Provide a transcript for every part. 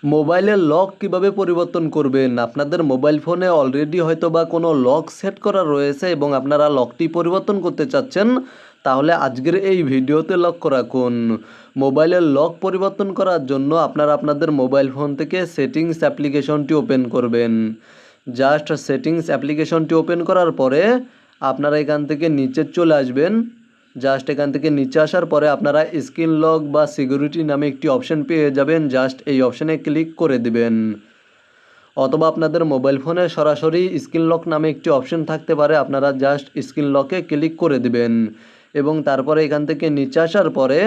মোবাইলের লক কিভাবে পরিবর্তন করবেন? আপনাদের মোবাইল ফোনে অলরেডি হয়তো বা কোনো লক সেট করা রয়েছে এবং আপনারা লকটি পরিবর্তন করতে চাচ্ছেন, তাহলে আজকের এই ভিডিওতে লক্ষ্য রাখুন। মোবাইলের লক পরিবর্তন করার জন্য আপনারা আপনাদের মোবাইল ফোন থেকে সেটিংস অ্যাপ্লিকেশনটি ওপেন করবেন। জাস্ট সেটিংস অ্যাপ্লিকেশনটি ওপেন করার পরে আপনারা এখান থেকে নিচে চলে আসবেন। জাস্ট এখান থেকে নিচে আসার পরে আপনারা স্ক্রিন লক বা সিকিউরিটি নামে একটি অপশন পেয়ে যাবেন। জাস্ট এই অপশানে ক্লিক করে দিবেন, অথবা আপনাদের মোবাইল ফোনে সরাসরি স্ক্রিন লক নামে একটি অপশন থাকতে পারে, আপনারা জাস্ট স্ক্রিন লকে ক্লিক করে দিবেন এবং তারপরে এখান থেকে নিচে আসার পরে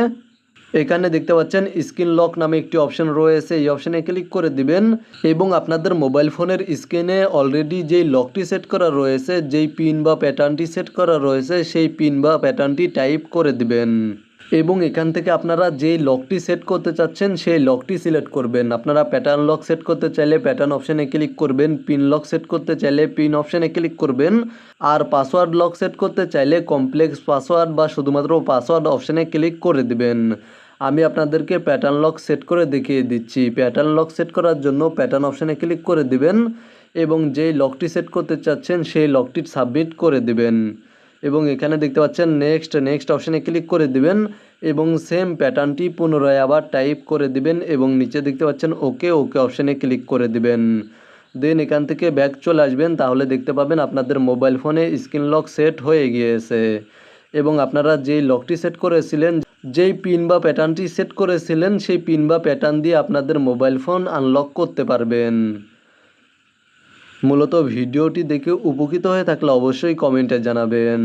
এখানে দেখতে পাচ্ছেন স্ক্রিন লক নামে একটি অপশন রয়েছে, এই অপশানে ক্লিক করে দিবেন এবং আপনাদের মোবাইল ফোনের স্ক্রিনে অলরেডি যেই লকটি সেট করা রয়েছে, যেই পিন বা প্যাটার্নটি সেট করা রয়েছে, সেই পিন বা প্যাটার্নটি টাইপ করে দিবেন এবং এখান থেকে আপনারা যেই লকটি সেট করতে চাচ্ছেন সেই লকটি সিলেক্ট করবেন। আপনারা প্যাটার্ন লক সেট করতে চাইলে প্যাটার্ন অপশানে ক্লিক করবেন, পিন লক সেট করতে চাইলে পিন অপশানে ক্লিক করবেন, আর পাসওয়ার্ড লক সেট করতে চাইলে কমপ্লেক্স পাসওয়ার্ড বা শুধুমাত্র পাসওয়ার্ড অপশানে ক্লিক করে দিবেন। আমি আপনাদেরকে প্যাটার্ন লক সেট করে দেখিয়ে দিচ্ছি। প্যাটার্ন লক সেট করার জন্য প্যাটার্ন অপশানে ক্লিক করে দিবেন এবং যেই লকটি সেট করতে চাচ্ছেন সেই লকটি সাবমিট করে দিবেন এবং এখানে দেখতে পাচ্ছেন নেক্সট অপশানে ক্লিক করে দিবেন এবং সেম প্যাটার্নটি পুনরায় আবার টাইপ করে দিবেন এবং নিচে দেখতে পাচ্ছেন ওকে অপশানে ক্লিক করে দিবেন। দেন এখান থেকে ব্যাক চলে আসবেন, তাহলে দেখতে পাবেন আপনাদের মোবাইল ফোনে স্ক্রিন লক সেট হয়ে গিয়েছে এবং আপনারা যেই লকটি সেট করেছিলেন, যেই পিন বা প্যাটার্নটি সেট করেছিলেন, সেই পিন বা প্যাটার্ন দিয়ে আপনাদের মোবাইল ফোন আনলক করতে পারবেন। মূলত ভিডিওটি দেখে উপকৃত হয়ে থাকলে অবশ্যই কমেন্টে জানাবেন।